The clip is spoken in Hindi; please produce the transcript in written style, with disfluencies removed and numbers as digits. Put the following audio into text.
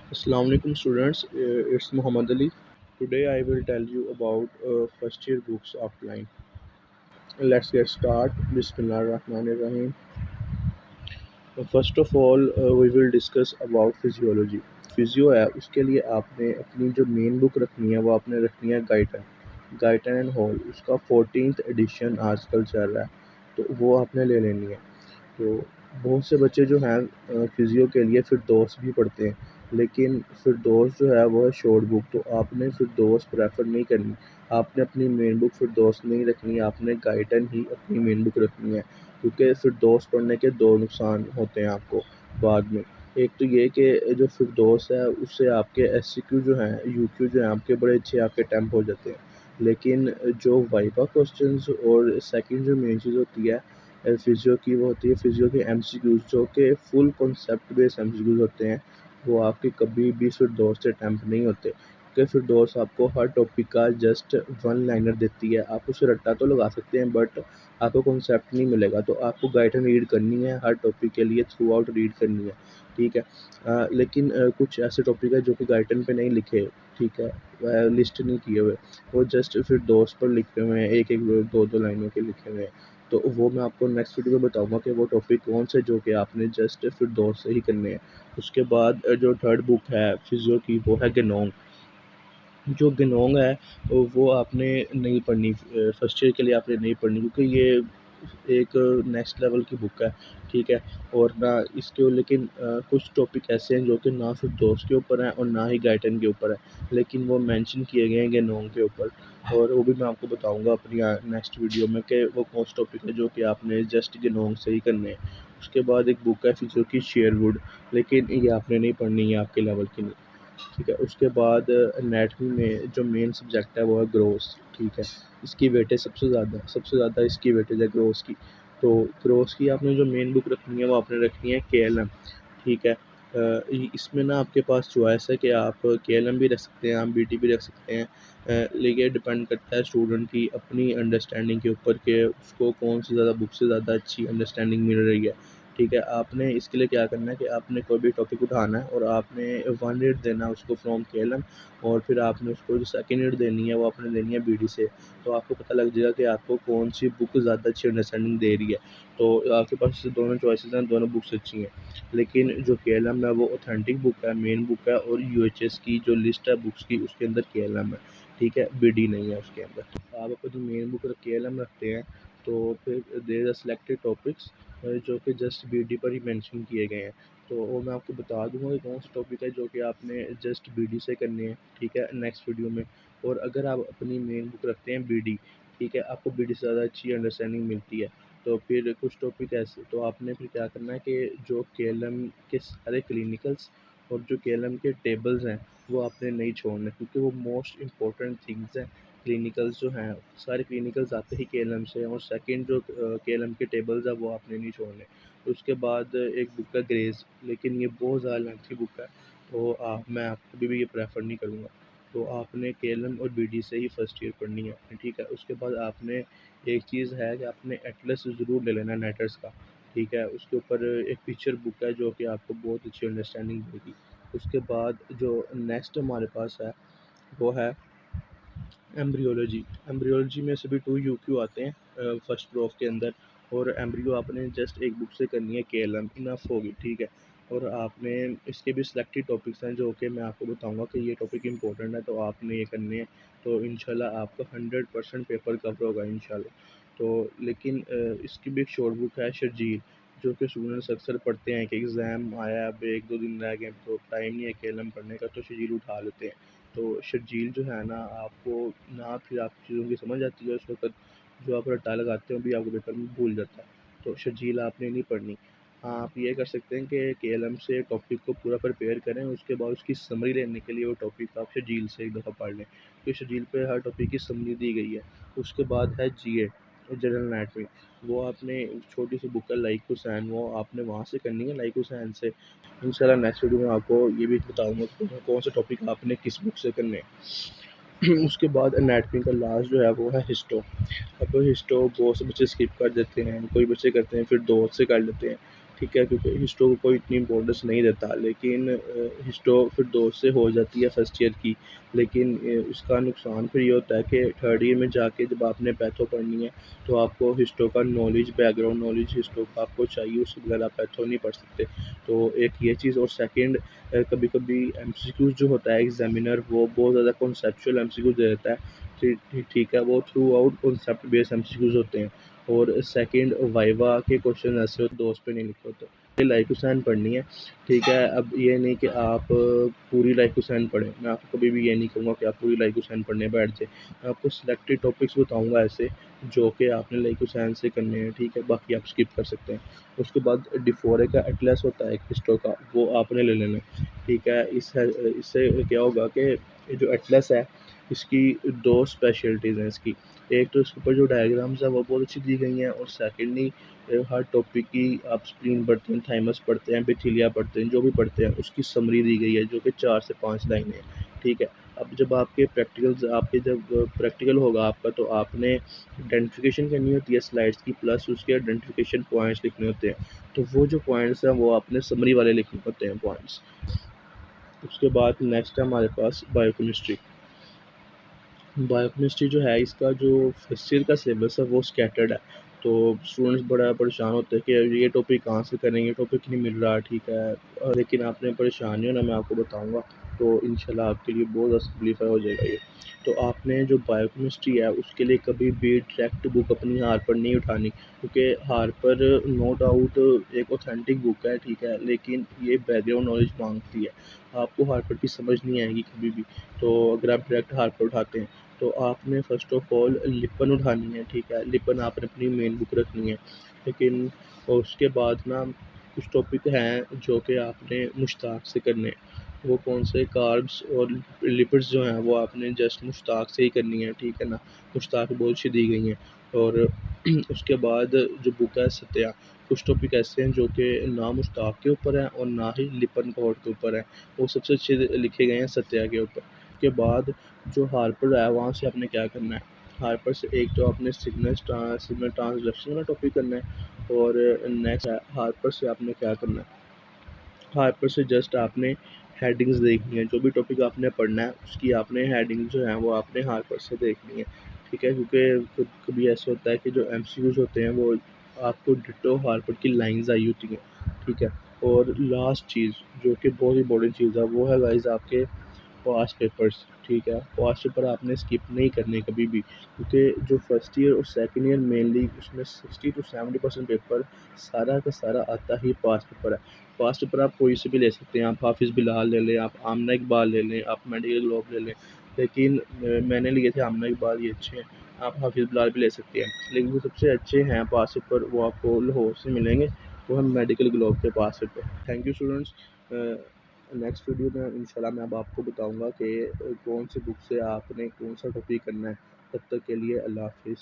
Assalamu alaikum students, it's Muhammad Ali. Today I will tell you about first year books outline. Let's get start. Bismillah ar-Rahman ar-Rahim. First of all, we will discuss about physiology. Physio है उसके लिए आपने अपनी जो मेन बुक रखनी है वो आपने रखनी है गाइटन एंड हॉल उसका 14th एडिशन आजकल चल रहा है तो वो आपने ले लेनी है। तो बहुत से बच्चे जो हैं फिजियो के लिए फिरदौस भी पढ़ते हैं, लेकिन फिरदौस जो है वो है शॉर्ट बुक, तो आपने फिरदौस प्रेफर नहीं करनी। आपने अपनी मेन बुक फिरदौस नहीं रखनी, आपने गाइडन ही अपनी मेन बुक रखनी है, क्योंकि फिरदौस पढ़ने के दो नुकसान होते हैं आपको बाद में। एक तो ये कि जो फिरदौस है उससे आपके एससीक्यू जो हैं यूक्यू जो हैं आपके बड़े अच्छे आपके अटेम्प्ट हो जाते हैं, लेकिन जो वाइवा क्वेश्चंस और सेकंड जो मेन चीज़ होती है फिजियो की, वो होती है फिजियो के एमसीक्यूज़ जो कि फुल कॉन्सेप्ट बेस्ड एमसीक्यूज़ होते हैं। वो आपके कभी भी फिरदौस से अटेम्प्ट नहीं होते, क्योंकि फिरदौस आपको हर टॉपिक का जस्ट वन लाइनर देती है। आप उसे रट्टा तो लगा सकते हैं बट आपको कॉन्सेप्ट नहीं मिलेगा, तो आपको गाइडन रीड करनी है हर टॉपिक के लिए, थ्रू आउट रीड करनी है, ठीक है। लेकिन कुछ ऐसे टॉपिक है जो कि गाइडन पे नहीं लिखे, ठीक है, वह लिस्ट नहीं किए हुए, वो जस्ट फिरदौस पर लिखे हुए हैं, एक एक दो दो लाइनों के लिखे हुए हैं। तो वो मैं आपको नेक्स्ट वीडियो में बताऊँगा कि वो टॉपिक कौन से जो कि आपने जस्ट फिरदौस से ही करने हैं। उसके बाद जो थर्ड बुक है फिजियो की वो है गेनोंग। जो गेनोंग है वो आपने नहीं पढ़नी, फर्स्ट ईयर के लिए आपने नहीं पढ़नी, क्योंकि ये एक नेक्स्ट लेवल की बुक है, ठीक है। और ना इसके लेकिन कुछ टॉपिक ऐसे हैं जो कि ना फिरदौस के ऊपर हैं और ना ही गाइटन के ऊपर है, लेकिन वो मेंशन किए गए हैं गेनोंग के ऊपर, और वो भी मैं आपको बताऊंगा अपनी नेक्स्ट वीडियो में कि वो कौन सा टॉपिक है जो कि आपने जस्ट गेनोंग से ही करने हैं। उसके बाद एक बुक है फिजियो की शेयरवुड, लेकिन ये आपने नहीं पढ़नी है, आपके लेवल की नहीं, ठीक है। उसके बाद एनाटमी में जो मेन सब्जेक्ट है वो है ग्रोस, ठीक है। इसकी वेटेज सबसे ज़्यादा इसकी वेटेज है ग्रोस की। तो ग्रोस की आपने जो मेन बुक रखनी है वो आपने रखनी है केएलएम, ठीक है। इसमें ना आपके पास चॉइस है कि आप केएलएम भी रख सकते हैं, आप बीटी भी रख सकते हैं, लेकिन डिपेंड करता है स्टूडेंट की अपनी अंडरस्टैंडिंग के ऊपर कि उसको कौन सी ज़्यादा बुक से ज़्यादा अच्छी अंडरस्टैंडिंग मिल रही है, ठीक है। आपने इसके लिए क्या करना है कि आपने कोई भी टॉपिक उठाना है और आपने 1 यूनिट देना है उसको फ्रॉम केएलएम, और फिर आपने उसको जो सेकंड यूनिट देनी है वो आपने देनी है बीडी से। तो आपको पता लग जाएगा कि आपको कौन सी बुक ज़्यादा अच्छी अंडरस्टैंडिंग दे रही है। तो आपके पास दोनों चॉइसेस हैं, दोनों बुक्स अच्छी हैं, लेकिन जो केएलएम है वो ऑथेंटिक बुक है, मेन बुक है, और यूएचएस की जो लिस्ट है बुक्स की उसके अंदर केएलएम है, ठीक है, बीडी नहीं है उसके अंदर। आप अपनी मेन बुक केएलएम रखते हैं तो फिर देयर आर सिलेक्टेड टॉपिक्स जो कि जस्ट बीडी पर ही मेंशन किए गए हैं। तो वो मैं आपको बता दूंगा कि कौन सा टॉपिक है जो कि आपने जस्ट बीडी से करने हैं, ठीक है, नेक्स्ट वीडियो में। और अगर आप अपनी मेन बुक रखते हैं बीडी, ठीक है, आपको बीडी से ज़्यादा अच्छी अंडरस्टैंडिंग मिलती है, तो फिर कुछ टॉपिक ऐसे तो आपने फिर क्या करना है कि जो केएलएम के सारे क्लिनिकल्स और जो केएलएम के टेबल्स हैं वो आपने नहीं छोड़ने, क्योंकि वो मोस्ट इंपॉर्टेंट थिंग्स हैं। क्लिनिकल्स जो हैं सारे क्लिनिकल्स आते ही केएलएम से हैं, और सेकंड जो केएलएम के टेबल्स हैं वो आपने नहीं छोड़ने। उसके बाद एक बुक है ग्रेज, लेकिन ये बहुत ज़्यादा लेंथी बुक है, तो मैं आप कभी भी ये प्रेफर नहीं करूँगा। तो आपने केएलएम और बीडी से ही फर्स्ट ईयर पढ़नी है अपनी, ठीक है। उसके बाद आपने एक चीज़ है कि आपने एटलस ज़रूर ले लेना नेटर्स का, ठीक है। उसके ऊपर एक पिक्चर बुक है जो कि आपको बहुत अच्छी अंडरस्टैंडिंग देगी। उसके बाद जो नेक्स्ट हमारे पास है वो है एम्ब्रियोलॉजी। एम्ब्रियोलॉजी में से भी 2 यूक्यू आते हैं फर्स्ट प्रूफ के अंदर, और एम्ब्रियो आपने जस्ट एक बुक से करनी है, केएलएम इनफ होगी, ठीक है। और आपने इसके भी सिलेक्टेड टॉपिक्स हैं जो कि मैं आपको बताऊंगा कि ये टॉपिक इंपॉर्टेंट है तो आपने ये करने हैं, तो इंशाल्लाह आपका 100% पेपर कवर होगा इंशाल्लाह। तो लेकिन इसकी भी एक शॉर्ट बुक है शर्जील, जो कि स्टूडेंट्स अक्सर पढ़ते हैं कि एग्ज़ाम आया, अब 1-2 दिन रह गए तो टाइम नहीं है केएलएम पढ़ने का, तो शर्जील उठा लेते हैं। तो शर्जील जो है ना आपको ना फिर आप चीज़ों की समझ आती है उस वक़्त, जो आप रट्टा लगाते हो भी आपको पेपर में भूल जाता है, तो शर्जील आपने नहीं पढ़नी। हाँ, आप ये कर सकते हैं कि केएलएम से टॉपिक को पूरा प्रिपेयर करें, उसके बाद उसकी समरी लेने के लिए वो टॉपिक आप शर्जील से एक दफ़ा पढ़ लें, क्योंकि शर्जील पे हर टॉपिक की समरी दी गई है। उसके बाद है जीए, जनरल एनाटमी, वो आपने छोटी सी बुक है लाइक हुसैन, वो आपने वहाँ से करनी है लाइक हुसैन से। इंशाल्लाह नेक्स्ट वीडियो में आपको ये भी बताऊँगा कि कौन से टॉपिक आपने किस बुक से करने हैं। उसके बाद एनाटमी का लास्ट जो है वो है हिस्टो। अब हिस्टो बहुत से बच्चे स्किप कर देते हैं, कोई बच्चे करते हैं फिर 2 से कर लेते हैं। ठीक है, क्योंकि हिस्टो को कोई इतनी इम्पोर्टेंस नहीं देता, लेकिन हिस्टो फिर 2 से हो जाती है फर्स्ट ईयर की। लेकिन इसका नुकसान फिर ये होता है कि थर्ड ईयर में जाके जब आपने पैथो पढ़नी है, तो आपको हिस्टो का नॉलेज, बैकग्राउंड नॉलेज हिस्टो का आपको चाहिए, उसके बगैर आप पैथो नहीं पढ़ सकते। तो एक ये चीज़, और सेकंड, कभी-कभी एमसीक्यूज़ जो होता है एग्ज़ामिनर वो बहुत ज़्यादा कॉन्सेप्चुअल एमसीक्यू दे देता है। ठीक है, वो through out concept based MCQs होते हैं। और सेकंड, वाइवा के क्वेश्चन ऐसे होते दोस्त पे नहीं लिखे होते। ये लाइफ हुसैन पढ़नी है, ठीक है। अब ये नहीं कि आप पूरी लाइफ हुसैन पढ़ें, मैं आपको कभी भी ये नहीं कहूँगा कि आप पूरी लाइफ हुसैन पढ़ने बैठ जाएँ। मैं आपको सिलेक्टेड टॉपिक्स बताऊँगा ऐसे, जो कि आपने लाइफ हुसैन से करने हैं, ठीक है, बाकी आप स्किप कर सकते हैं। उसके बाद डिफोरे का एटलस होता है एक हिस्टो का, वो आपने ले लेना है, ठीक है। इससे क्या होगा कि ये जो एटलस है, इसकी 2 स्पेशलिटीज़ हैं इसकी। एक तो इसके ऊपर जो डायग्राम्स हैं वो बहुत अच्छी दी गई हैं, और सेकंडली हर टॉपिक की आप स्प्लीन पढ़ते हैं, थाइमस पढ़ते हैं, एपिथेलिया पढ़ते हैं, जो भी पढ़ते हैं उसकी समरी दी गई है, जो कि 4 से 5 लाइनें हैं, ठीक है। अब जब आपके जब प्रैक्टिकल होगा आपका, तो आपने आइडेंटिफिकेशन करनी होती है स्लाइड्स की, प्लस उसके आइडेंटिफिकेशन पॉइंट्स लिखने होते हैं। तो वो जो पॉइंट्स हैं वो आपने समरी वाले लिखने होते हैं पॉइंट्स। उसके बाद नेक्स्ट है हमारे पास बायोकेमिस्ट्री। बायोकेमिस्ट्री जो है, इसका जो फर्स्ट ईयर का सिलेबस है वो स्कैटर्ड है। तो स्टूडेंट्स बड़ा परेशान होते हैं कि ये टॉपिक कहाँ से करेंगे, टॉपिक नहीं मिल रहा, ठीक है। लेकिन आपने परेशान नहीं होना, मैं आपको बताऊँगा, तो इंशाल्लाह आपके लिए बहुत ज़्यादा सिम्प्लीफाई हो जाएगा ये। तो आपने जो बायोकेमिस्ट्री है उसके लिए कभी भी डायरेक्ट बुक अपनी हार्पर नहीं उठानी, क्योंकि हार्पर नो डाउट एक ऑथेंटिक बुक है, ठीक है, लेकिन ये बैकग्राउंड नॉलेज माँगती है। आपको हार्पर की समझ नहीं आएगी कभी भी। तो अगर आप डायरेक्ट हार्पर उठाते हैं, तो आपने फ़र्स्ट ऑफ़ ऑल लिपन उठानी है, ठीक है। लिपन आपने अपनी मेन बुक रखनी है, लेकिन और उसके बाद ना कुछ टॉपिक हैं जो कि आपने मुश्ताक से करने हैं। वो कौन से, कार्ब्स और लिपिड्स जो हैं वो आपने जस्ट मुश्ताक से ही करनी है, ठीक है ना। मुश्ताक बहुत अच्छी दी गई हैं। और उसके बाद जो बुक है सत्या, कुछ टॉपिक ऐसे हैं जो कि ना मुश्ताक के ऊपर हैं और ना ही लिपन कोड के ऊपर हैं, वो सबसे अच्छे लिखे गए हैं सत्या के ऊपर। उसके बाद जो हार्पर है वहाँ से आपने क्या करना है, हार्पर से एक तो आपने सिग्नल ट्रांसडक्शन वाला टॉपिक करना है, और नेक्स्ट है हार्पर से आपने क्या करना है, हार्पर से जस्ट आपने हेडिंग्स देखनी है, जो भी टॉपिक आपने पढ़ना है उसकी आपने हेडिंग जो है वो आपने हार्पर से देखनी है, ठीक है। क्योंकि कभी ऐसा होता है कि जो एमसीक्यूज होते हैं वो आपको डिटो हार्पर की लाइंस आई होती हैं, ठीक है। और लास्ट चीज़ जो कि बहुत इंपॉर्टेंट चीज़ है, वो है गाइस आपके पास्ट पेपर्स, ठीक है। पास्ट पेपर आपने स्किप नहीं करने कभी भी, क्योंकि जो फर्स्ट ईयर और सेकंड ईयर मेनली उसमें 60 to 70% पेपर सारा का सारा आता ही पास्ट पेपर है। पास्ट पेपर आप कोई से भी ले सकते हैं, आप हाफिज़ बिलाल ले लें, आप आमना इकबाल ले लें, आप मेडिकल ग्लोब ले लें, लेकिन मैंने लिए थे आमना इकबाल, ये अच्छे हैं। आप हाफिज़ बिलाल भी ले सकते हैं, लेकिन जो सबसे अच्छे हैं पास्ट पेपर वो आपको लाहौर से मिलेंगे, वो हम मेडिकल ग्लोब के पास paper. Thank you students. Next video में इंशाल्लाह मैं अब आपको बताऊंगा कि कौन सी बुक से आपने कौन सा टॉपिक करना है। तब तक के लिए अल्लाह हाफिज़।